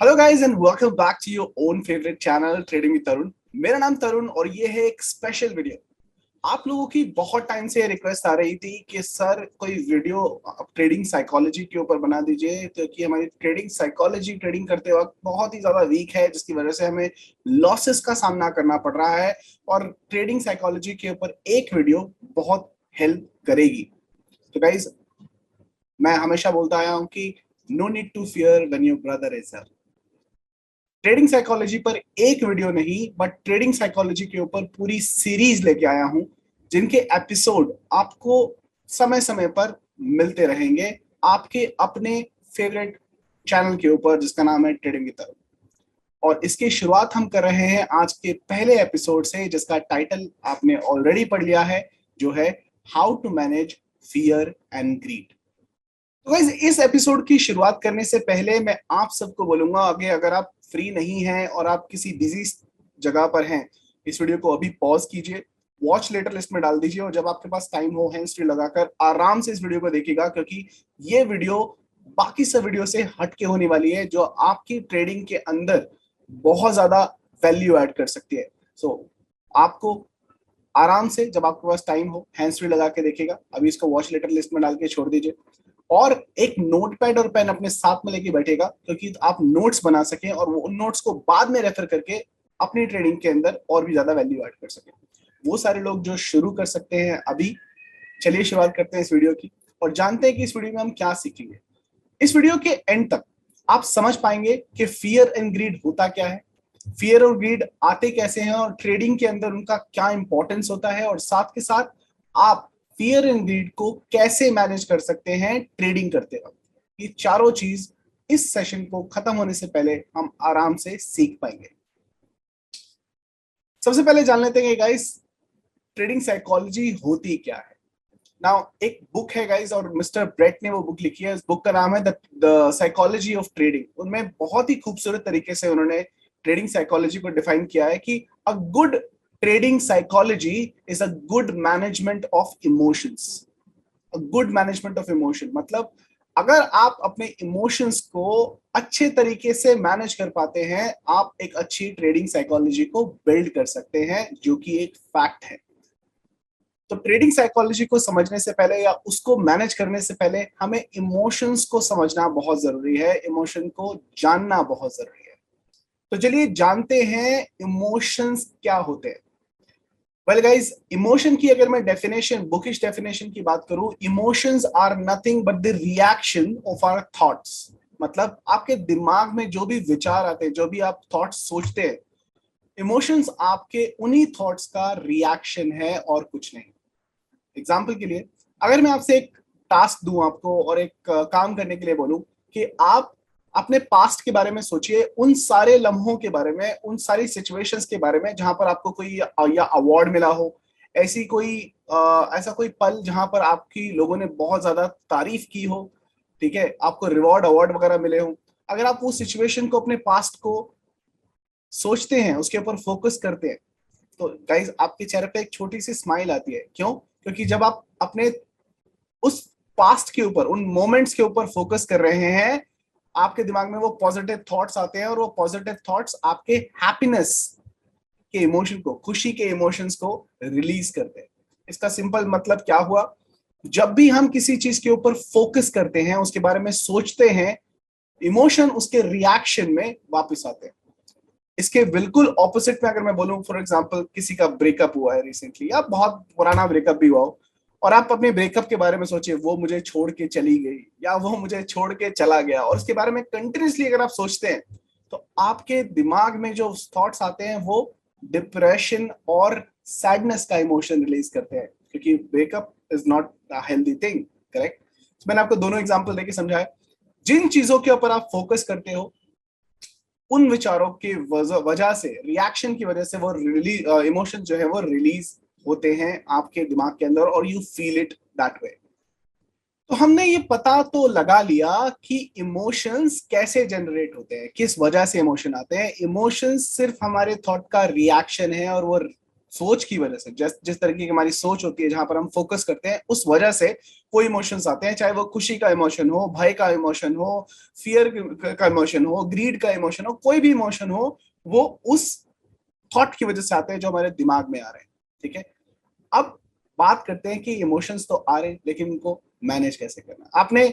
Hello guys and welcome back to your own favourite channel trading with Tarun. मेरा नाम तरुण और ये है एक स्पेशल वीडियो। आप लोगों की बहुत टाइम से रिक्वेस्ट आ रही थी कि सर कोई वीडियो ट्रेडिंग साइकोलॉजी के ऊपर बना दीजिए, क्योंकि हमारी ट्रेडिंग साइकोलॉजी ट्रेडिंग करते वक्त बहुत ही ज्यादा वीक है, जिसकी वजह से हमें लॉसेस का सामना करना पड़ रहा है और ट्रेडिंग साइकोलॉजी के ऊपर एक वीडियो बहुत हेल्प करेगी। तो गाइज, मैं हमेशा बोलता आया हूँ कि no need to fear when your brother is here. Trading psychology पर एक वीडियो नहीं बट ट्रेडिंग साइकोलॉजी के ऊपर पूरी सीरीज लेके आया हूं, जिनके एपिसोड आपको समय समय पर मिलते रहेंगे आपके अपने फेवरेट चैनल के ऊपर, जिसका नाम है ट्रेडिंग की तरफ। और इसकी शुरुआत हम कर रहे हैं आज के पहले एपिसोड से, जिसका टाइटल आपने ऑलरेडी पढ़ लिया है, जो है how to manage fear and greed. तो गाइस, इस एपिसोड की शुरुआत करने से पहले मैं आप सबको बोलूंगा, अगर आप फ्री नहीं हैं और आप किसी बिजी जगह पर हैं, इस वीडियो को अभी पॉज कीजिए, वॉच लेटर लिस्ट में डाल दीजिए और जब आपके पास टाइम हो हैंड्स फ्री लगाकर आराम से इस वीडियो को देखिएगा, क्योंकि ये वीडियो बाकी सब वीडियो से हट के होने वाली है, जो आपकी ट्रेडिंग के अंदर बहुत ज्यादा वैल्यू ऐड कर सकती है। सो आपको आराम से जब आपके पास टाइम हो हैंड्स फ्री लगा के देखिएगा। अभी इसको वॉच लेटर लिस्ट में डाल के छोड़ दीजिए और एक नोटपैड और पेन अपने साथ में लेके बैठेगा, क्योंकि आप नोट्स बना सकें और वो उन नोट्स को बाद में रेफर करके अपनी ट्रेडिंग के अंदर और भी ज्यादा वैल्यू ऐड कर सकें। वो सारे लोग जो शुरू कर सकते हैं अभी, चलिए शुरुआत करते हैं इस वीडियो की और जानते हैं कि इस वीडियो में हम क्या सीखेंगे। इस वीडियो के एंड तक आप समझ पाएंगे कि फियर एंड ग्रीड होता क्या है, फियर और ग्रीड आते कैसे हैं और ट्रेडिंग के अंदर उनका क्या इंपॉर्टेंस होता है, और साथ के साथ आप फियर एंड ग्रीड को कैसे मैनेज कर सकते हैं ट्रेडिंग करते वक्त। ये चारों चीज इस सेशन को खत्म होने से पहले हम आराम से सीख पाएंगे। सबसे पहले जान लेते हैं गाइस, ट्रेडिंग साइकोलॉजी होती क्या है। नाउ एक बुक है गाइस और मिस्टर ब्रेट ने वो बुक लिखी है। इस बुक का नाम है द साइकोलॉजी ऑफ ट्रेडिंग। उनमें बहुत ही खूबसूरत तरीके से उन्होंने ट्रेडिंग साइकोलॉजी को डिफाइन किया है कि a good trading psychology is a good management of emotions. A good management of emotion मतलब अगर आप अपने इमोशंस को अच्छे तरीके से मैनेज कर पाते हैं, आप एक अच्छी ट्रेडिंग साइकोलॉजी को बिल्ड कर सकते हैं, जो कि एक फैक्ट है। तो ट्रेडिंग साइकोलॉजी को समझने से पहले या उसको मैनेज करने से पहले हमें इमोशंस को समझना बहुत जरूरी है, इमोशन को जानना बहुत जरूरी है। तो चलिए जानते हैं इमोशंस क्या होते हैं। वेल गाइस, इमोशन की अगर मैं डेफिनेशन, बुकिश डेफिनेशन की बात करूं, emotions are nothing but the reaction of our thoughts. मतलब आपके दिमाग में जो भी विचार आते हैं, जो भी आप थॉट्स सोचते हैं, इमोशंस आपके उन्हीं थॉट्स का रिएक्शन है और कुछ नहीं। एग्जाम्पल के लिए, अगर मैं आपसे एक टास्क दूं आपको और एक काम करने के लिए बोलूं कि आप अपने पास्ट के बारे में सोचिए, उन सारे लम्हों के बारे में, उन सारी सिचुएशंस के बारे में जहां पर आपको कोई या अवार्ड मिला हो, ऐसी कोई ऐसा कोई पल जहां पर आपकी लोगों ने बहुत ज्यादा तारीफ की हो, ठीक है, आपको रिवॉर्ड अवार्ड वगैरह मिले हो। अगर आप उस सिचुएशन को, अपने पास्ट को सोचते हैं, उसके ऊपर फोकस करते हैं, तो गाइज आपके चेहरे पे एक छोटी सी स्माइल आती है। क्यों? क्योंकि जब आप अपने उस पास्ट के ऊपर, उन मोमेंट्स के ऊपर फोकस कर रहे हैं, आपके दिमाग में वो पॉजिटिव थॉट्स आते हैं और वो पॉजिटिव थॉट्स आपके हैप्पीनेस के इमोशन को, खुशी के इमोशंस को रिलीज करते हैं। इसका सिंपल मतलब क्या हुआ, जब भी हम किसी चीज के ऊपर फोकस करते हैं, उसके बारे में सोचते हैं, इमोशन उसके रिएक्शन में वापस आते हैं। इसके बिल्कुल ऑपोजिट में अगर मैं बोलूं, फॉर एग्जांपल किसी का ब्रेकअप हुआ है रिसेंटली, या बहुत पुराना ब्रेकअप भी हुआ हो, और आप अपने ब्रेकअप के बारे में सोचिए, वो मुझे छोड़ के चली गई या वो मुझे छोड़ के चला गया, और उसके बारे में कंटिन्यूसली अगर आप सोचते हैं, तो आपके दिमाग में जो थॉट्स आते हैं वो डिप्रेशन और सैडनेस का इमोशन रिलीज करते हैं, क्योंकि breakup is not a healthy thing. Correct? मैंने आपको दोनों एग्जाम्पल देके समझाया। जिन चीजों के ऊपर आप फोकस करते हो, उन विचारों की वजह से, रिएक्शन की वजह से वो रिलीज, इमोशन जो है वो रिलीज होते हैं आपके दिमाग के अंदर, और you feel it that way. तो हमने ये पता तो लगा लिया कि इमोशंस कैसे जनरेट होते हैं, किस वजह से इमोशन आते हैं। इमोशंस सिर्फ हमारे थॉट का रिएक्शन है और वो सोच की वजह से, जिस तरीके की हमारी सोच होती है, जहां पर हम फोकस करते हैं, उस वजह से कोई इमोशंस आते हैं, चाहे वो खुशी का इमोशन हो, भय का इमोशन हो, फियर का इमोशन हो, ग्रीड का इमोशन हो, कोई भी इमोशन हो, वो उस थॉट की वजह से आते हैं जो हमारे दिमाग में आ रहे हैं। ठीक है, अब बात करते हैं कि इमोशंस तो आ रहे हैं, लेकिन उनको मैनेज कैसे करना। आपने,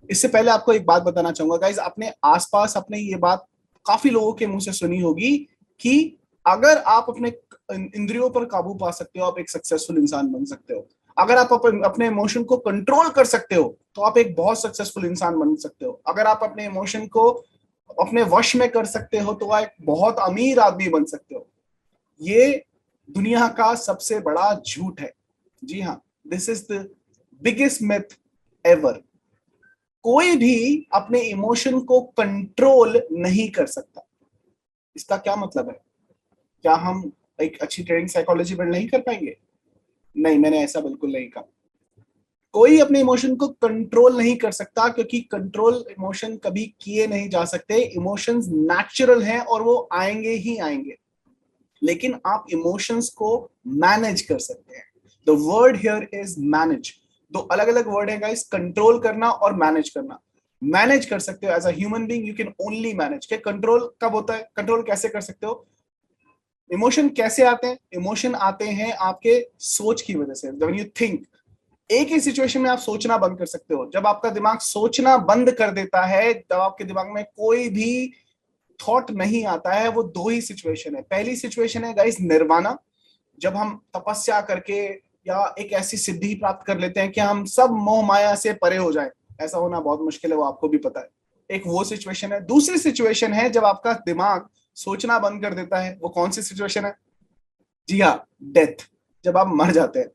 इससे पहले आपको एक बात बताना चाहूंगा गाइज, अपने आसपास अपने ये बात काफी लोगों के मुंह से सुनी होगी कि अगर आप अपने इंद्रियों पर काबू पा सकते हो, आप एक सक्सेसफुल इंसान बन सकते हो। अगर आप अपने इमोशन को कंट्रोल कर सकते हो, तो आप एक बहुत सक्सेसफुल इंसान बन सकते हो। अगर आप अपने इमोशन को अपने वश में कर सकते हो, तो आप एक बहुत अमीर आदमी बन सकते हो। ये दुनिया का सबसे बड़ा झूठ है। जी हाँ, this is the biggest myth ever. कोई भी अपने इमोशन को कंट्रोल नहीं कर सकता। इसका क्या मतलब है? क्या हम एक अच्छी ट्रेडिंग साइकोलॉजी बिल्ड नहीं कर पाएंगे? नहीं, मैंने ऐसा बिल्कुल नहीं कहा। कोई अपने इमोशन को कंट्रोल नहीं कर सकता, क्योंकि कंट्रोल इमोशन कभी किए नहीं जा सकते। इमोशंस नेचुरल हैं और वो आएंगे ही आएंगे, लेकिन आप इमोशंस को मैनेज कर सकते हैं। The word here is manage. दो अलग अलग वर्ड है गाइस, कंट्रोल करना और मैनेज करना। मैनेज कर सकते हो as a human being, you can only manage. के कंट्रोल कब होता है? कंट्रोल कैसे कर सकते हो? इमोशन कैसे आते हैं? इमोशन आते हैं आपके सोच की वजह से। व्हेन यू थिंक, एक ही सिचुएशन में आप सोचना बंद कर सकते हो। जब आपका दिमाग सोचना बंद कर देता है, तब आपके दिमाग में कोई भी थॉट नहीं आता है। वो दो ही सिचुएशन है। पहली सिचुएशन है गाइस निर्वाणा, जब हम तपस्या करके या एक ऐसी सिद्धि प्राप्त कर लेते हैं कि हम सब मोह माया से परे हो जाए। ऐसा होना बहुत मुश्किल है, वो आपको भी पता है। एक वो सिचुएशन है। दूसरी सिचुएशन है जब आपका दिमाग सोचना बंद कर देता है। वो कौन सी सिचुएशन है? जी हाँ, डेथ। जब आप मर जाते हैं।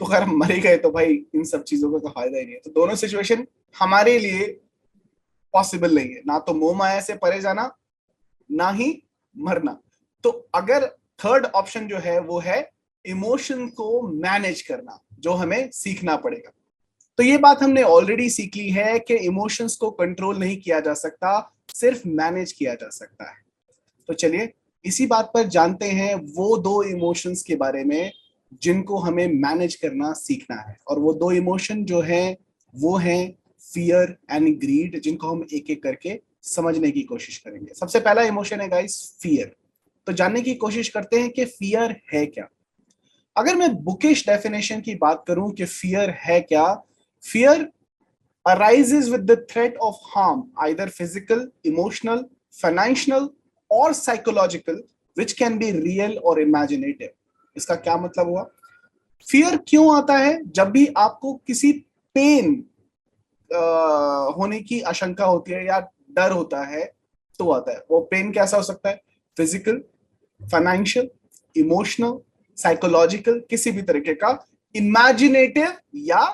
तो अगर हम मरे गए तो भाई इन सब चीजों का तो फायदा ही नहीं है। तो दोनों सिचुएशन हमारे लिए पॉसिबल नहीं है, ना तो मोह माया से परे जाना, ना ही मरना। तो अगर थर्ड ऑप्शन जो है वो है इमोशन को मैनेज करना, जो हमें सीखना पड़ेगा। तो ये बात हमने ऑलरेडी सीख ली है कि इमोशंस को कंट्रोल नहीं किया जा सकता, सिर्फ मैनेज किया जा सकता है। तो चलिए इसी बात पर जानते हैं वो दो इमोशंस के बारे में जिनको हमें मैनेज करना सीखना है। और वो दो इमोशन जो हैं वो हैं फियर एंड ग्रीड, जिनको हम एक एक करके समझने की कोशिश करेंगे। सबसे पहला इमोशन है गाइस फियर। तो जानने की कोशिश करते हैं कि फियर है क्या। अगर मैं बुकिश डेफिनेशन की बात करूं कि फियर है क्या, fear arises with the threat of harm, either physical, emotional, financial or psychological, which can be real or imaginative. इसका क्या मतलब हुआ? फियर क्यों आता है? जब भी आपको किसी पेन होने की आशंका होती है या डर होता है, तो आता है। वो पेन कैसा हो सकता है? फिजिकल, फाइनेंशियल, इमोशनल, साइकोलॉजिकल, किसी भी तरीके का, इमेजिनेटिव या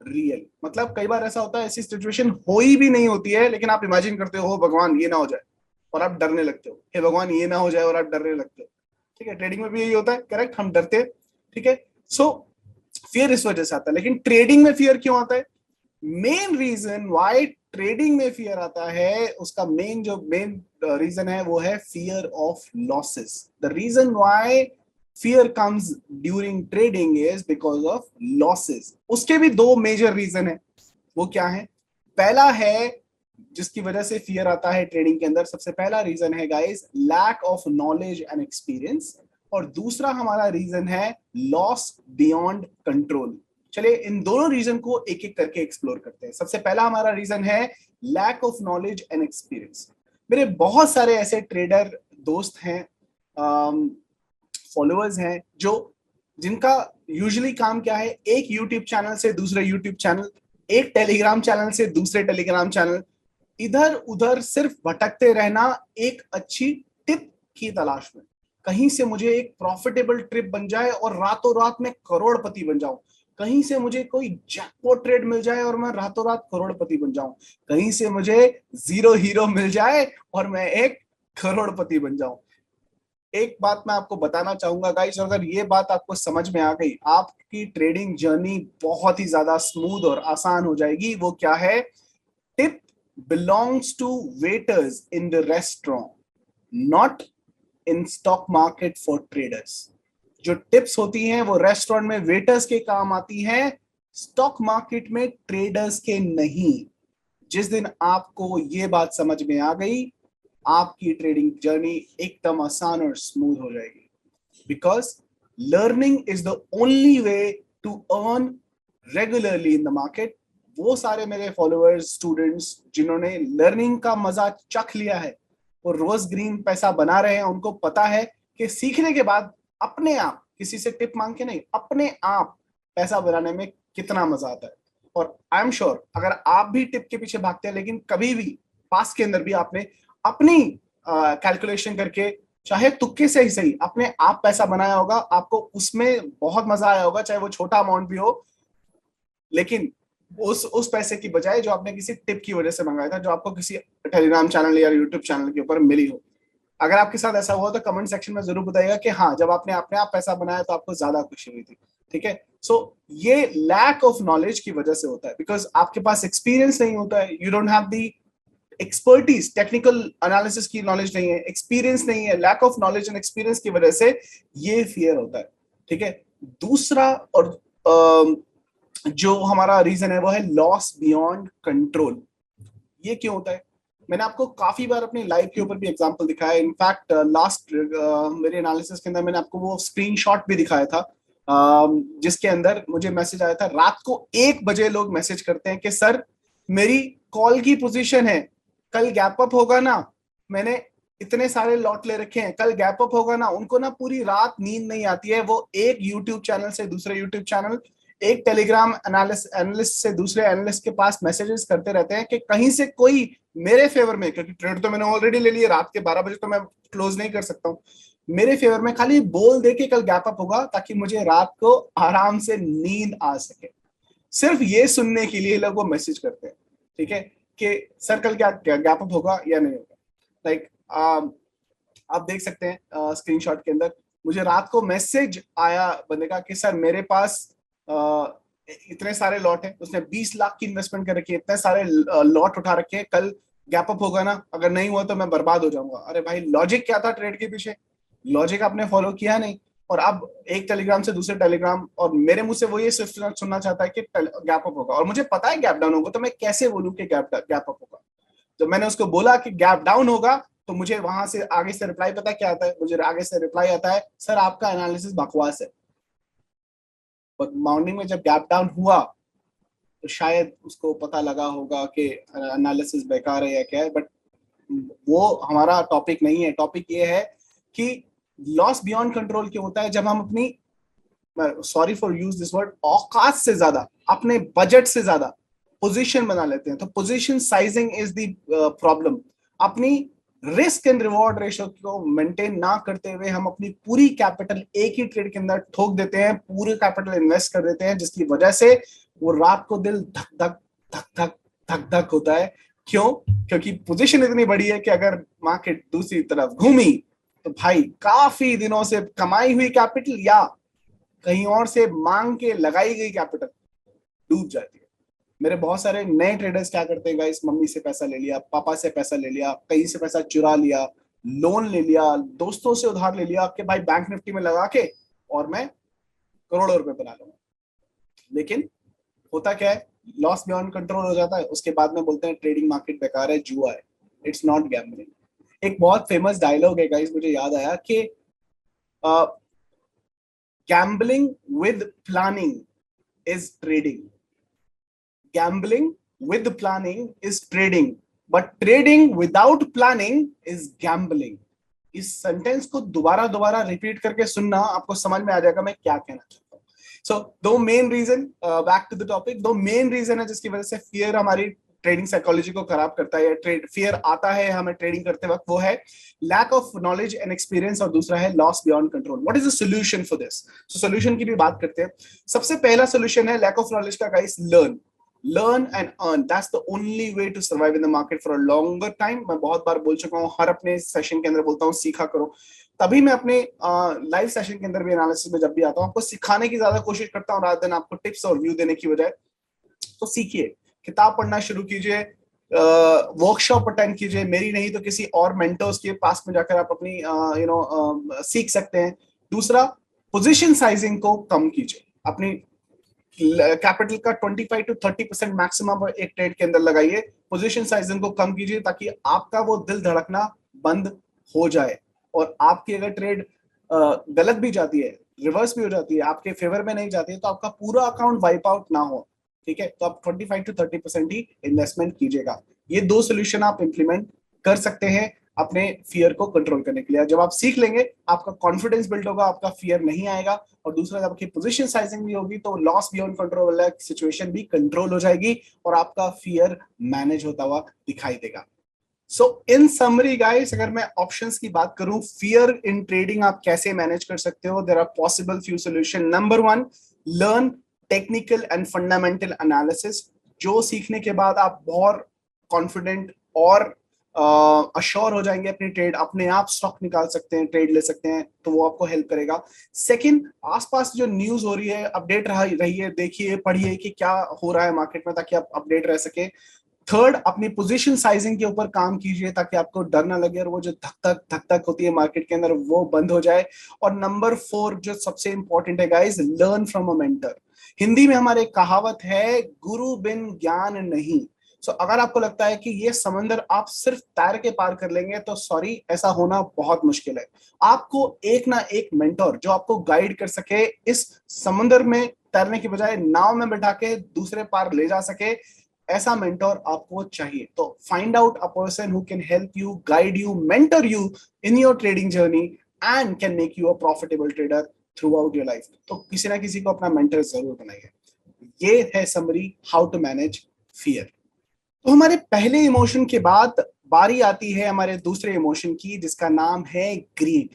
रियल। मतलब कई बार ऐसा होता है, ऐसी सिचुएशन हो ही भी नहीं होती है, लेकिन आप इमेजिन करते हो भगवान ये ना हो जाए, और आप डरने लगते हो। हे भगवान ये ना हो जाए, और आप डरने लगते हो। ठीक है, ट्रेडिंग में भी यही होता है, करेक्ट, हम डरते हैं। ठीक है, सो फियर इस वजह से आता है। लेकिन ट्रेडिंग में फियर क्यों आता है? मेन रीजन वाई ट्रेडिंग में फियर आता है, उसका मेन रीजन है वो है fear of losses. The reason why fear comes during trading is because of losses. उसके भी दो मेजर रीजन है। वो क्या है? पहला है जिसकी वजह से फियर आता है ट्रेडिंग के अंदर, सबसे पहला रीजन है guys lack of knowledge and experience. और दूसरा हमारा रीजन है लॉस बियॉन्ड कंट्रोल। चलिए इन दोनों रीजन को एक एक करके एक्सप्लोर करते हैं। सबसे पहला हमारा रीजन है lack of knowledge and experience. मेरे बहुत सारे ऐसे ट्रेडर दोस्त हैं, फॉलोअर्स हैं, जो जिनका यूजुअली काम क्या है, एक यूट्यूब चैनल से दूसरे यूट्यूब चैनल, एक टेलीग्राम चैनल से दूसरे टेलीग्राम चैनल, इधर उधर सिर्फ भटकते रहना एक अच्छी टिप की तलाश में। कहीं से मुझे एक प्रॉफिटेबल ट्रिप बन जाए और रातों रात में करोड़पति बन जाऊं। कहीं से मुझे कोई जैकपॉट ट्रेड मिल जाए और मैं रातों रात करोड़पति बन जाऊं। कहीं से मुझे जीरो हीरो मिल जाए और मैं एक करोड़पति बन जाऊं। एक बात मैं आपको बताना चाहूंगा गाइस, अगर ये बात आपको समझ में आ गई, आपकी ट्रेडिंग जर्नी बहुत ही ज्यादा स्मूथ और आसान हो जाएगी। वो क्या है? Tip belongs to waiters in the restaurant, not in stock market for traders. जो टिप्स होती हैं वो रेस्टोरेंट में वेटर्स के काम आती हैं, स्टॉक मार्केट में ट्रेडर्स के नहीं। जिस दिन आपको ये बात समझ में आ गई, आपकी ट्रेडिंग जर्नी एकदम आसान और स्मूथ हो जाएगी। Because learning is the only way to earn regularly in the market. वो सारे मेरे फॉलोअर्स, स्टूडेंट्स जिन्होंने लर्निंग का मजा चख लिया है, वो रोज ग्रीन पैसा बना रहे हैं। उनको पता है कि सीखने के बाद अपने आप, किसी से टिप मांग के नहीं, अपने आप पैसा बनाने में कितना मजा आता है। और आई एम श्योर अगर आप भी टिप के पीछे भागते हैं, लेकिन कभी भी पास के अंदर भी आपने अपनी कैलकुलेशन करके, चाहे तुक्के से ही सही, अपने आप पैसा बनाया होगा, आपको उसमें बहुत मजा आया होगा, चाहे वो छोटा अमाउंट भी हो। लेकिन उस पैसे की बजाय जो आपने किसी टिप की वजह से मंगाया था, जो आपको किसी टेलीग्राम चैनल या यूट्यूब चैनल के ऊपर मिली हो। अगर आपके साथ ऐसा हुआ तो कमेंट सेक्शन में जरूर बताइएगा कि हाँ, जब आपने अपने आप पैसा बनाया तो आपको ज्यादा खुशी हुई थी। ठीक है, सो ये लैक ऑफ नॉलेज की वजह से होता है, बिकॉज आपके पास एक्सपीरियंस नहीं होता है। You don't have the expertise, technical analysis की नॉलेज नहीं है, एक्सपीरियंस नहीं है। Lack of knowledge and experience की वजह से ये फियर होता है। ठीक है, दूसरा और जो हमारा रीजन है वो है लॉस बियॉन्ड कंट्रोल। ये क्यों होता है? मैंने आपको काफी बार अपनी लाइफ के ऊपर भी एग्जांपल दिखाया है। इनफैक्ट लास्ट मेरे एनालिसिस के अंदर मैंने आपको वो स्क्रीनशॉट भी दिखाया था, जिसके अंदर मुझे मैसेज आया था। रात को 1 बजे लोग मैसेज करते हैं कि सर मेरी कॉल की पोजीशन है, कल गैप अप होगा ना, मैंने इतने सारे लॉट ले रखे हैं, कल गैप अप होगा ना। उनको ना पूरी रात नींद नहीं आती है। वो एक यूट्यूब चैनल से दूसरे यूट्यूब चैनल, एक टेलीग्राम एनालिस्ट से दूसरे एनालिस्ट के पास मैसेजेस करते रहते हैं कि कहीं से कोई मेरे फेवर में, क्योंकि ट्रेड तो मैंने ऑलरेडी ले लिया, रात के 12 बजे तो मैं क्लोज नहीं कर सकता हूँ, मेरे फेवर में खाली बोल दे के कल गैप अप होगा, ताकि मुझे रात को आराम से नींद आ सके। सिर्फ ये सुनने के लिए लोग वो मैसेज करते हैं। ठीक है, कि सर कल क्या गैप अप होगा या नहीं होगा। लाइक आप देख सकते हैं स्क्रीनशॉट के अंदर, मुझे रात को मैसेज आया बंदे का कि सर मेरे पास इतने सारे लॉट है, उसने 20 लाख की इन्वेस्टमेंट कर रखी है, इतने सारे लॉट उठा रखे हैं, कल गैप अप होगा ना, अगर नहीं हुआ तो मैं बर्बाद हो जाऊंगा। अरे भाई, लॉजिक क्या था ट्रेड के पीछे? लॉजिक आपने फॉलो किया नहीं। और अब एक टेलीग्राम से दूसरे टेलीग्राम, और मेरे मुंह से वो ये सिर्फ सुनना चाहता है कि गैप अप होगा, और मुझे पता है गैप डाउन होगा, तो मैं कैसे बोलूं कि गैप अप होगा? जब मैंने उसको बोला कि गैप डाउन होगा, तो मुझे वहां से आगे से रिप्लाई पता क्या आता है? मुझे आगे से रिप्लाई आता है, सर आपका एनालिसिस बकवास है। मॉर्निंग में जब गैप डाउन हुआ तो शायद उसको पता लगा होगा कि एनालिसिस बेकार है या क्या है, बट वो हमारा टॉपिक नहीं है। टॉपिक ये है कि लॉस बियॉन्ड कंट्रोल क्यों होता है? जब हम अपनी, sorry for use this word, औकात से ज्यादा, अपने बजट से ज्यादा पोजीशन बना लेते हैं। तो position sizing is the problem. अपनी रिस्क एंड रिवॉर्ड रेशियो को मेंटेन ना करते हुए हम अपनी पूरी कैपिटल एक ही ट्रेड के अंदर ठोक देते हैं, पूरे कैपिटल इन्वेस्ट कर देते हैं, जिसकी वजह से वो रात को दिल धक धक धक धक धक धक होता है। क्यों? क्योंकि पोजीशन इतनी बड़ी है कि अगर मार्केट दूसरी तरफ घूमी तो भाई काफी दिनों से कमाई हुई कैपिटल या कहीं और से मांग के लगाई गई कैपिटल डूब जाती है। मेरे बहुत सारे नए ट्रेडर्स क्या करते हैं गाइस, मम्मी से पैसा ले लिया, पापा से पैसा ले लिया, कहीं से पैसा चुरा लिया, लोन ले लिया, दोस्तों से उधार ले लिया कि भाई बैंक निफ्टी में लगा के और मैं करोड़ों रुपए बना लूंगा। लेकिन होता क्या है? लॉस बियॉन्ड कंट्रोल हो जाता है। उसके बाद में बोलते हैं ट्रेडिंग मार्केट बेकार है, जुआ है। It's not gambling. एक बहुत फेमस डायलॉग है गाइस, मुझे याद आया कि gambling with planning is trading, gambling with planning is trading, but trading without planning is gambling। इस सेंटेंस को दोबारा दोबारा रिपीट करके सुनना, आपको समझ में आ जाएगा मैं क्या कहना चाहता हूँ। सो दो main reason, back to the topic, दो मेन रीजन है जिसकी वजह से फियर हमारी ट्रेडिंग साइकोलॉजी को खराब करता है, या ट्रेड फियर आता है हमें ट्रेडिंग करते वक्त। वो है lack of knowledge and experience, और दूसरा है loss beyond control. What is the solution for this? So solution की भी बात करते हैं। सबसे पहला सॉल्यूशन है लैक ऑफ नॉलेज का guys, learn and earn। that's the only way to survive in the market for a longer time। मैं बहुत बार बोल चुका हूँ, हर अपने सेशन के अंदर बोलता हूँ सीखा करो। तभी मैं अपने लाइव सेशन के अंदर भी, एनालिसिस में जब भी आता हूँ, आपको सिखाने की ज्यादा कोशिश करता हूँ रात दिन आपको टिप्स और व्यू देने की बजाय। तो सीखिए, किताब पढ़ना शुरू कीजिए, वर्कशॉप अटेंड कीजिए, मेरी नहीं तो किसी और मेंटर्स के पास में जाकर आप अपनी सीख सकते हैं। दूसरा, पोजीशन साइजिंग को कम कीजिए, अपनी कैपिटल का 25 to 30% मैक्सिमम एक ट्रेड के अंदर लगाइए, पोजीशन साइजिंग को कम कीजिए ताकि आपका वो दिल धड़कना बंद हो जाए। और आपकी अगर ट्रेड गलत भी जाती है, रिवर्स भी हो जाती है, आपके फेवर में नहीं जाती है, तो आपका पूरा अकाउंट वाइप आउट ना हो, ठीक है। तो आप 25 to 30% ही इन्वेस्टमेंट कीजिएगा। ये दो सोल्यूशन आप इंप्लीमेंट कर सकते हैं अपने फियर को कंट्रोल करने के लिए। जब आप सीख लेंगे, आपका कॉन्फिडेंस बिल्ड होगा, आपका फियर नहीं आएगा, और दूसरा जब आपकी पोजीशन साइजिंग भी होगी तो लॉस बियॉन्ड कंट्रोल वाला सिचुएशन भी कंट्रोल हो जाएगी और आपका फियर मैनेज होता हुआ दिखाई देगा। सो इन समरी गाइस, अगर मैं ऑप्शंस की बात करूं, फियर इन ट्रेडिंग आप कैसे मैनेज कर सकते हो, there are possible few solution. Number 1, learn technical and fundamental analysis. जो सीखने के बाद आप बहुत कॉन्फिडेंट और अश्योर हो जाएंगे अपनी ट्रेड, अपने आप स्टॉक निकाल सकते हैं, ट्रेड ले सकते हैं, तो वो आपको हेल्प करेगा। सेकंड, आसपास जो न्यूज हो रही है, अपडेट रहिए, देखिए, पढ़िए कि क्या हो रहा है मार्केट में, ताकि आप अपडेट रह सके। थर्ड, अपनी पोजीशन साइजिंग के ऊपर काम कीजिए ताकि आपको डर ना लगे और वो जो धक धक होती है मार्केट के अंदर वो बंद हो जाए। और नंबर 4 जो सबसे इंपॉर्टेंट है guys, learn from a mentor. Hindi में हमारे कहावत है, गुरु बिन ज्ञान नहीं। अगर आपको लगता है कि ये समंदर आप सिर्फ तैर के पार कर लेंगे, तो सॉरी, ऐसा होना बहुत मुश्किल है। आपको एक ना एक मेंटर जो आपको गाइड कर सके, इस समंदर में तैरने की बजाय नाव में बैठा के दूसरे पार ले जा सके, ऐसा मेंटर आपको चाहिए। तो find out a person who can help you, guide you, mentor you in your trading journey and can make you a profitable trader through out your life. तो किसी ना किसी को अपना मेंटर जरूर बनाइए। ये है summary how to manage fear. तो हमारे पहले इमोशन के बाद बारी आती है हमारे दूसरे इमोशन की, जिसका नाम है ग्रीड,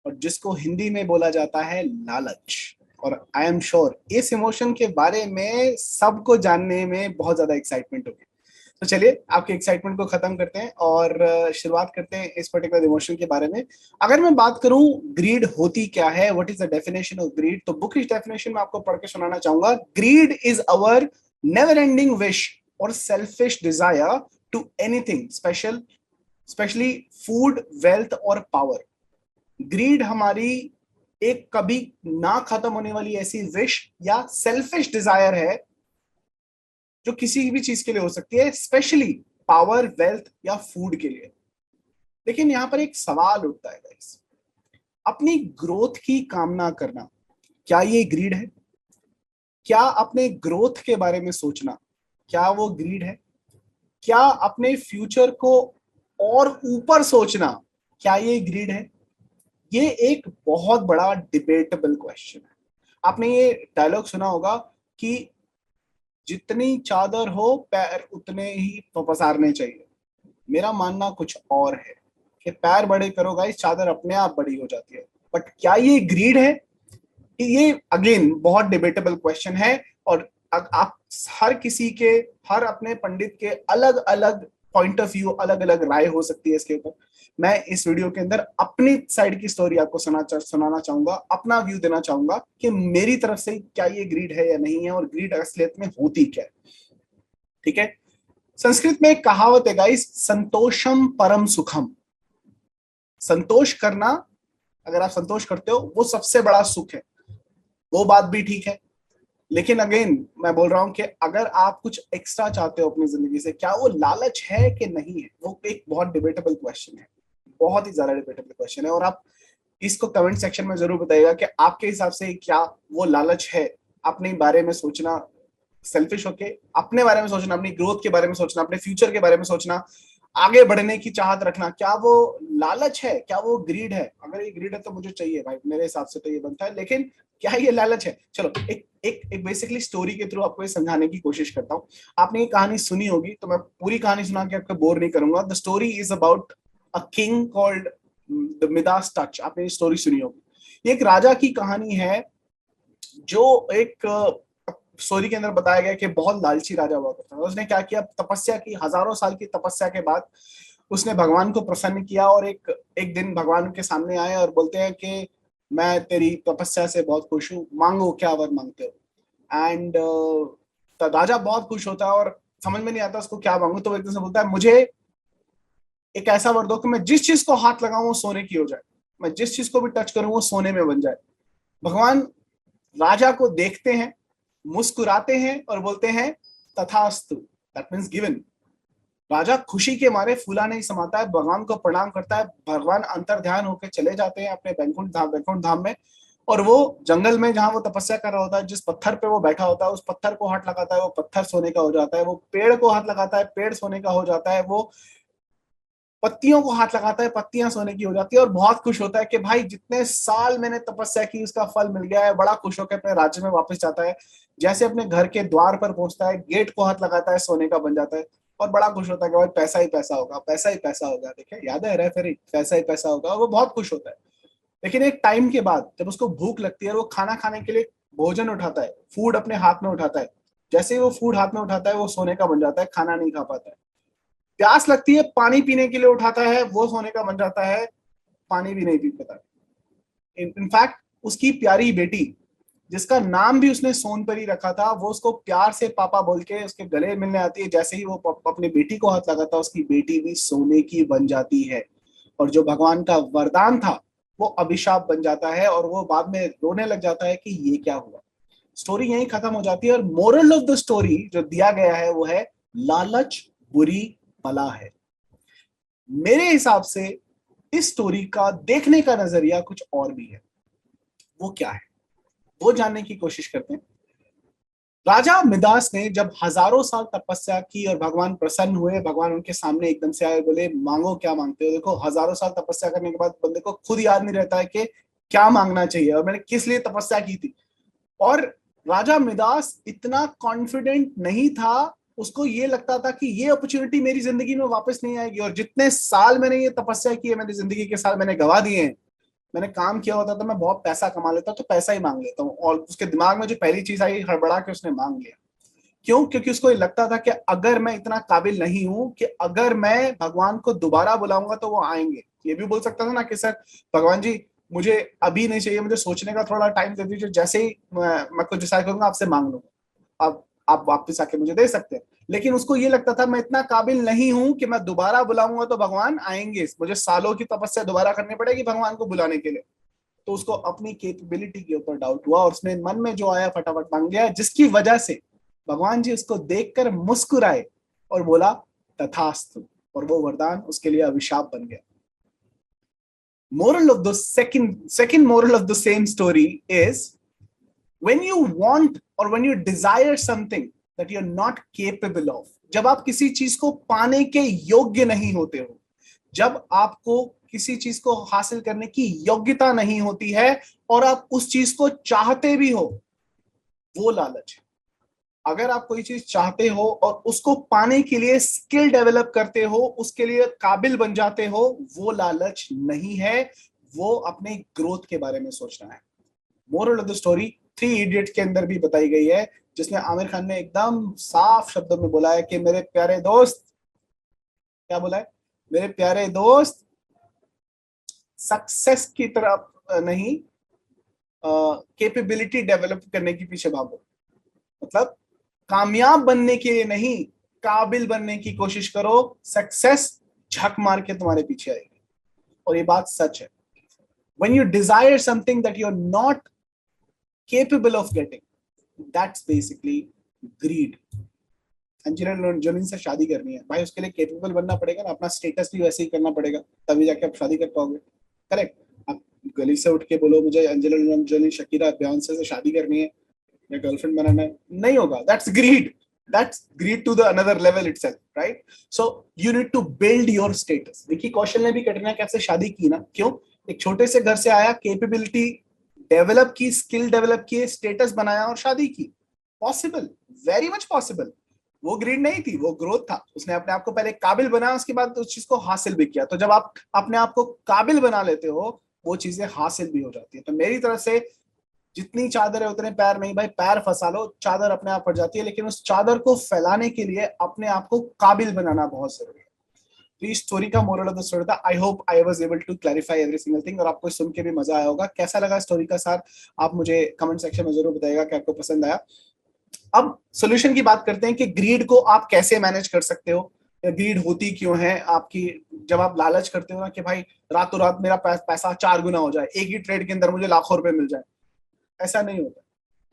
और जिसको हिंदी में बोला जाता है लालच। और आई एम श्योर इस इमोशन के बारे में सबको जानने में बहुत ज्यादा एक्साइटमेंट होगी। तो चलिए आपके एक्साइटमेंट को खत्म करते हैं और शुरुआत करते हैं इस पर्टिकुलर इमोशन के बारे में। अगर मैं बात करूं ग्रीड होती क्या है, what is the definition of greed, तो बुकिश डेफिनेशन में आपको पढ़ के सुनाना चाहूंगा। Greed is our never ending wish और selfish desire to anything special, specially food, wealth और पावर। ग्रीड हमारी एक कभी ना खत्म होने वाली ऐसी विश या सेल्फिश डिजायर है जो किसी भी चीज के लिए हो सकती है, स्पेशली पावर, वेल्थ या फूड के लिए। लेकिन यहां पर एक सवाल उठता है गाइस, अपनी ग्रोथ की कामना करना, क्या ये ग्रीड है? क्या अपने ग्रोथ के बारे में सोचना, क्या वो ग्रीड है? क्या अपने फ्यूचर को और ऊपर सोचना, क्या ये ग्रीड है? ये एक बहुत बड़ा डिबेटेबल क्वेश्चन है। आपने ये डायलॉग सुना होगा कि जितनी चादर हो पैर उतने ही पसारने चाहिए। मेरा मानना कुछ और है कि पैर बड़े करो गाइस, चादर अपने आप बड़ी हो जाती है। बट क्या ये ग्रीड है? ये अगेन बहुत डिबेटेबल क्वेश्चन है, और आप हर किसी के, हर अपने पंडित के अलग अलग पॉइंट ऑफ व्यू, अलग अलग राय हो सकती है इसके ऊपर। मैं इस वीडियो के अंदर अपनी साइड की स्टोरी आपको सुनाना चाहूंगा, अपना व्यू देना चाहूंगा कि मेरी तरफ से क्या ये ग्रीड है या नहीं है, और ग्रीड असलियत में होती क्या है। ठीक है, संस्कृत में एक कहावत है गाइस, संतोषम परम सुखम। संतोष करना, अगर आप संतोष करते हो, वो सबसे बड़ा सुख है। वो बात भी ठीक है, लेकिन अगेन मैं बोल रहा हूं कि अगर आप कुछ एक्स्ट्रा चाहते हो अपनी जिंदगी से, क्या वो लालच है कि नहीं है, वो एक बहुत डिबेटेबल क्वेश्चन है, बहुत ही ज्यादा डिबेटेबल क्वेश्चन है। और आप इसको कमेंट सेक्शन में जरूर बताइएगा कि आपके हिसाब से क्या वो लालच है, अपने बारे में सोचना, सेल्फिश होके अपने बारे में सोचना, अपनी ग्रोथ के बारे में सोचना, अपने फ्यूचर के बारे में सोचना, आगे बढ़ने की चाहत रखना, क्या वो लालच है, क्या वो ग्रीड है? अगर ये ग्रीड है तो मुझे चाहिए भाई, मेरे हिसाब से तो ये बनता है। लेकिन क्या ये लालच है? चलो एक बेसिकली स्टोरी के थ्रू आपको ये समझाने की कोशिश करता हूँ। आपने ये कहानी सुनी होगी, तो मैं पूरी कहानी सुना के आपको बोर नहीं करूंगा। The story is about a king called the Midas touch. आपने ये स्टोरी सुनी होगी। ये एक राजा की कहानी है, जो एक स्टोरी के अंदर बताया गया कि बहुत लालची राजा हुआ करता था। उसने क्या किया, तपस्या की, हजारों साल की तपस्या के बाद उसने भगवान को प्रसन्न किया, और एक दिन भगवान के सामने आए और बोलते हैं कि मैं तेरी तपस्या से बहुत खुश हूँ, मांगो क्या वर मांगते हो। एंड राजा बहुत खुश होता है और समझ में नहीं आता उसको क्या मांगू, तो एकदम से बोलता है, मुझे एक ऐसा वर दो कि मैं जिस चीज को हाथ लगाऊं वो सोने की हो जाए, मैं जिस चीज को भी टच करूं वो सोने में बन जाए। भगवान राजा को देखते हैं, मुस्कुराते हैं और बोलते हैं तथास्तु, दैट मीन्स गिवन। राजा खुशी के मारे फूला नहीं समाता है, भगवान को प्रणाम करता है, भगवान अंतर ध्यान होकर चले जाते हैं अपने वैकुंठ धाम में। और वो जंगल में जहां वो तपस्या कर रहा होता है, जिस पत्थर पे वो बैठा होता है, उस पत्थर को हाथ लगाता है, वो पत्थर सोने का हो जाता है। वो पेड़ को हाथ लगाता है, पेड़ सोने का हो जाता है। वो पत्तियों को हाथ लगाता है, पत्तियां सोने की हो जाती है। और बहुत खुश होता है कि भाई जितने साल मैंने तपस्या की उसका फल मिल गया है। बड़ा खुश होकर अपने राज्य में वापस जाता है। जैसे अपने घर के द्वार पर पहुंचता है, गेट को हाथ लगाता है, सोने का बन जाता है। और बड़ा खुश होता है कि भाई पैसा ही पैसा होगा, पैसा ही पैसा होगा। देखिए याद है रेफरी, पैसा ही पैसा होगा। और वो बहुत खुश होता है। लेकिन एक टाइम के बाद जब उसको भूख लगती है, वो खाना खाने के लिए भोजन उठाता है, फूड अपने हाथ में उठाता है। जैसे ही वो फूड हाथ में उठाता है, वो सोने का बन जाता है, खाना नहीं खा पाता है। प्यास लगती है, पानी पीने के लिए उठाता है, वो सोने का बन जाता है, पानी भी नहीं पी पाता। इनफैक्ट उसकी प्यारी बेटी, जिसका नाम भी उसने सोनपरी रखा था, वो उसको प्यार से पापा बोल के उसके गले मिलने आती है। जैसे ही वो अपनी बेटी को हाथ लगाता है, उसकी बेटी भी सोने की बन जाती है। और जो भगवान का वरदान था वो अभिशाप बन जाता है। और वो बाद में रोने लग जाता है कि ये क्या हुआ। स्टोरी यहीं खत्म हो जाती है। और मोरल ऑफ द स्टोरी जो दिया गया है वो है, लालच बुरी बला है। मेरे हिसाब से इस स्टोरी का देखने का नजरिया कुछ और भी है। वो क्या है, वो जानने की कोशिश करते हैं। राजा मिदास ने जब हजारों साल तपस्या की और भगवान प्रसन्न हुए, भगवान उनके सामने एकदम से आए, बोले मांगो क्या मांगते हो। देखो हजारों साल तपस्या करने के बाद बंदे को खुद याद नहीं रहता है कि क्या मांगना चाहिए और मैंने किस लिए तपस्या की थी। और राजा मिदास इतना कॉन्फिडेंट नहीं था। उसको ये लगता था कि ये अपॉर्चुनिटी मेरी जिंदगी में वापस नहीं आएगी। और जितने साल मैंने ये तपस्या की है, मेरी जिंदगी के साल मैंने गवा दिए हैं। मैंने काम किया होता तो मैं बहुत पैसा कमा लेता, तो पैसा ही मांग लेता हूँ। और उसके दिमाग में जो पहली चीज आई, हड़बड़ा के उसने मांग लिया। क्यों? क्योंकि उसको ये लगता था कि अगर मैं इतना काबिल नहीं हूं कि अगर मैं भगवान को दोबारा बुलाऊंगा तो वो आएंगे। ये भी बोल सकता था ना कि सर भगवान जी, मुझे अभी नहीं चाहिए, मुझे सोचने का थोड़ा टाइम दे दीजिए, जैसे ही मैं कुछ डिसाइड करूंगा आपसे मांग लूंगा, अब आप वापस आके मुझे दे सकते हैं। लेकिन उसको ये लगता था मैं इतना काबिल नहीं हूं कि मैं दोबारा बुलाऊंगा तो भगवान आएंगे, मुझे सालों की तपस्या दोबारा करनी पड़ेगी भगवान को बुलाने के लिए। तो उसको अपनी कैपेबिलिटी के ऊपर डाउट हुआ और उसने मन में जो आया फटाफट मांग गया, जिसकी वजह से भगवान जी उसको देखकर मुस्कुराए और बोला तथास्तु। और वो वरदान उसके लिए अभिशाप बन गया। Moral of the second moral of the same story is, when you want or when you desire something that you're not capable of, जब आप किसी चीज को पाने के योग्य नहीं होते हो, जब आपको किसी चीज को हासिल करने की योग्यता नहीं होती है और आप उस चीज को चाहते भी हो, वो लालच है। अगर आप कोई चीज चाहते हो और उसको पाने के लिए स्किल डेवलप करते हो, उसके लिए काबिल बन जाते हो, वो लालच नहीं है, वो अपने ग्रोथ के बारे में सोचना है। Moral of the story three idiots के अंदर भी बताई गई है, जिसमें आमिर खान ने एकदम साफ शब्दों में बोला है कि मेरे प्यारे दोस्त, क्या बोला है, मेरे प्यारे दोस्त, सक्सेस की तरफ नहीं, कैपेबिलिटी डेवलप करने के पीछे भागो। मतलब कामयाब बनने के लिए नहीं, काबिल बनने की कोशिश करो। सक्सेस झक मार के तुम्हारे पीछे आएगी। और ये बात सच है। when you desire something that you're not capable of getting, that's basically greed. Angelina Jolie से शादी करनी है भाई, उसके लिए केपेबल बनना पड़ेगा ना, अपना स्टेटस भी वैसे ही करना पड़ेगा, तभी जाके आप शादी कर पाओगे। करेक्ट? आप गली से उठ के बोलो मुझे एंजेलिना जोली, शकीरा, बियॉन्से से शादी करनी है या गर्लफ्रेंड बनाना है, नहीं होगा। That's greed, that's greed to the another level itself, right? So you need to build your status. Vicky Kaushal ने भी कटरीना कैफ से शादी की ना, क्यों? एक छोटे से घर से आया, कैपेबिलिटी डेवलप की, स्किल डेवलप की, स्टेटस बनाया और शादी की। Possible, very much possible. वो ग्रीड नहीं थी, वो ग्रोथ था। उसने अपने आप को पहले काबिल बनाया, उसके बाद उस चीज को हासिल भी किया। तो जब आप अपने आप को काबिल बना लेते हो, वो चीजें हासिल भी हो जाती है। तो मेरी तरफ से, जितनी चादर है उतने पैर नहीं भाई, पैर फंसा लो, चादर अपने आप पड़ जाती है। लेकिन उस चादर को फैलाने के लिए अपने आप को काबिल बनाना बहुत जरूरी है। तो इस स्टोरी का मोरल ऑफ द स्टोरी था। I hope I was able to clarify every single thing, और आपको सुन के भी मजा आया होगा। कैसा लगा स्टोरी का सार, आप मुझे कमेंट सेक्शन में जरूर बताइएगा कि आपको पसंद आया। अब सोल्यूशन की बात करते हैं कि ग्रीड को आप कैसे मैनेज कर सकते हो, या ग्रीड होती क्यों है आपकी। जब आप लालच करते हो ना कि भाई रातों रात मेरा पैसा 4 गुना हो जाए, एक ही ट्रेड के अंदर मुझे लाखों रुपए मिल जाए, ऐसा नहीं होता।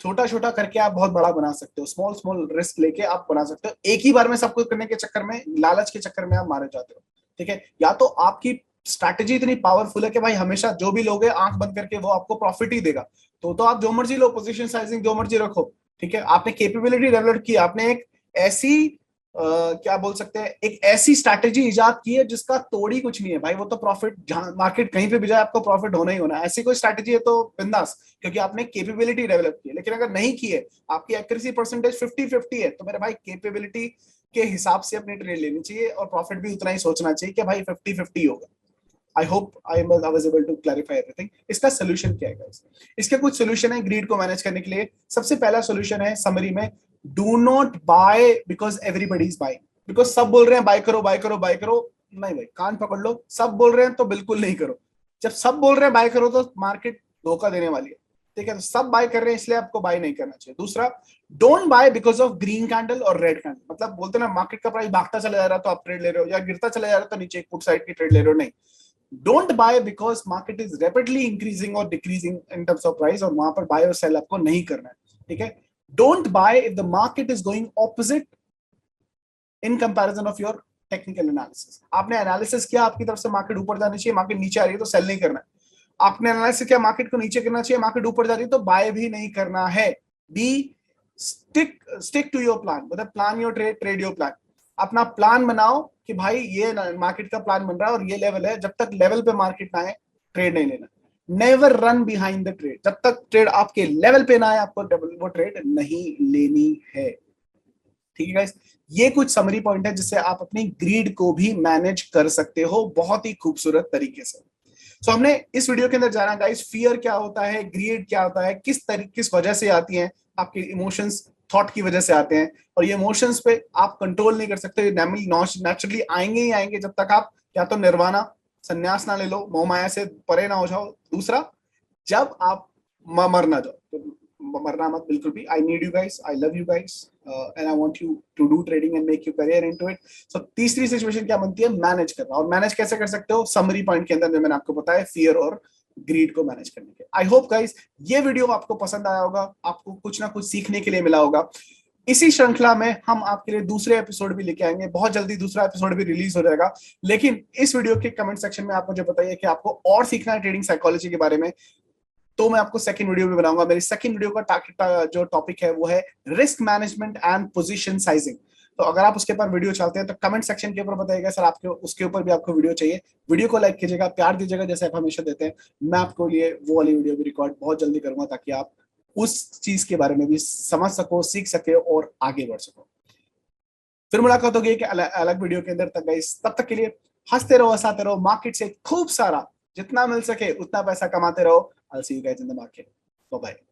छोटा छोटा करके आप बहुत बड़ा बना सकते हो, स्मॉल स्मॉल रिस्क लेके आप बना सकते हो। एक ही बार में सब कुछ करने के चक्कर में, लालच के चक्कर में आप मारे जाते हो। ठीक है, या तो आपकी स्ट्रैटेजी इतनी पावरफुल है कि भाई हमेशा जो भी लोगे आंख बंद करके वो आपको प्रॉफिट ही देगा, तो आप जो मर्जी लो, पोजीशन साइजिंग जो मर्जी रखो। ठीक है, आपने कैपेबिलिटी डेवलप की, आपने एक ऐसी क्या बोल सकते हैं, एक ऐसी स्ट्रैटेजी इजाद की है जिसका तोड़ ही कुछ नहीं है भाई। वो तो प्रॉफिट, जहां मार्केट कहीं पे भी जाए आपको प्रॉफिट होना ही होना है। ऐसी कोई स्ट्रैटेजी है तो बिंदास, क्योंकि आपने कैपेबिलिटी डेवलप की है। लेकिन अगर नहीं की है, आपकी एक्यूरेसी परसेंटेज 50-50 है, तो मेरे भाई कैपेबिलिटी के हिसाब से अपनी ट्रेड लेनी चाहिए और प्रॉफिट भी उतना ही सोचना चाहिए कि भाई 50-50 होगा। I hope I was able to clarify everything. इसका सोल्यूशन क्या है गाइस? इसके कुछ सोल्यूशन है ग्रीड को मैनेज करने के लिए। सबसे पहला सोल्यूशन है समरी में, do not buy because everybody is buying. Because सब बोल रहे हैं बाय करो बाय करो बाय करो, नहीं भाई, कान पकड़ लो। सब बोल रहे हैं तो बिल्कुल नहीं करो। जब सब बोल रहे हैं बाय करो तो मार्केट धोखा देने वाली है। ठीक है, तो सब बाय कर रहे हैं इसलिए आपको बाय नहीं करना चाहिए। दूसरा, don't buy because of green candle और रेड कैंडल। मतलब बोलते ना, मार्केट का प्राइस भागता चला जा रहा है तो आप ट्रेड ले रहे हो, या गिरता चला जा रहा है तो नीचे एक पुट साइड की ट्रेड ले रहे हो। नहीं, don't buy because market is rapidly increasing और decreasing in terms of price, और वहां पर बाय और सेल आपको नहीं करना है। ठीक है, don't by if the market is going opposite in comparison of your technical analysis. आपने एनालिसिस किया, आपकी तरफ से मार्केट ऊपर जानी चाहिए, मार्केट नीचे आ रही है तो सेल नहीं करना है। आपने एनालिसिस किया, मार्केट को नीचे करना चाहिए, मार्केट ऊपर जा रही है तो बाय भी नहीं करना है। Be stick to your plan, मतलब plan your trade, trade your plan. अपना प्लान बनाओ कि भाई ये मार्केट का प्लान बन रहा है और ये लेवल है, जब तक लेवल पे मार्केट ना आए ट्रेड नहीं लेना। Never run behind the trade, जब तक ट्रेड आपके लेवल पे ना आए आपको वो ट्रेड नहीं लेनी है। ठीक है गाइस, ये कुछ समरी पॉइंट है जिससे आप अपनी ग्रीड को भी मैनेज कर सकते हो बहुत ही खूबसूरत तरीके से। सो हमने इस वीडियो के अंदर जाना गाइस, फियर क्या होता है, ग्रीड क्या होता है, किस वजह से आती है। आपके इमोशंस थॉट की वजह से आते हैं, और ये इमोशंस पे आप कंट्रोल नहीं कर सकते, नेचुरली आएंगे ही आएंगे जब तक आप या तो निर्वाणा, संन्यास ना ले लो, मोह माया से परे ना हो जाओ। दूसरा, जब आप मर ना जाओ, तो मरना मत बिल्कुल भी। I need you guys, I love you guys, and I want you to do trading and make you career into it. So तीसरी सिचुएशन क्या बनती है, मैनेज करना। और मैनेज कैसे कर सकते हो, समरी पॉइंट के अंदर जो मैंने आपको बताया, फियर और ग्रीड को मैनेज करने के। आई होप गाइस ये वीडियो आपको पसंद आया होगा, आपको कुछ ना कुछ सीखने के लिए मिला होगा। इसी श्रृंखला में हम आपके लिए दूसरे एपिसोड भी लेके आएंगे, बहुत जल्दी दूसरा एपिसोड भी रिलीज हो जाएगा। लेकिन इस वीडियो के कमेंट सेक्शन में आप मुझे बताइए कि आपको और सीखना है ट्रेडिंग साइकोलॉजी के बारे में, तो मैं आपको सेकंड वीडियो भी बनाऊंगा। मेरी सेकंड वीडियो का जो टॉपिक है वो है risk management and position sizing. तो अगर आप उसके ऊपर वीडियो चाहते हैं तो कमेंट सेक्शन के ऊपर बताइएगा सर, आपके उसके ऊपर भी आपको वीडियो चाहिए। वीडियो को लाइक कीजिएगा, प्यार दीजिएगा जैसे आप हमेशा देते हैं। मैं आपको ये वो वाली वीडियो भी रिकॉर्ड बहुत जल्दी करूंगा ताकि आप उस चीज के बारे में भी समझ सको, सीख सके और आगे बढ़ सको। फिर मुलाकात होगी कि अलग वीडियो के अंदर। तक गाइस, तब तक के लिए हंसते रहो, हंसाते रहो, मार्केट से खूब सारा जितना मिल सके उतना पैसा कमाते रहो। I'll see you guys in the market. Bye bye.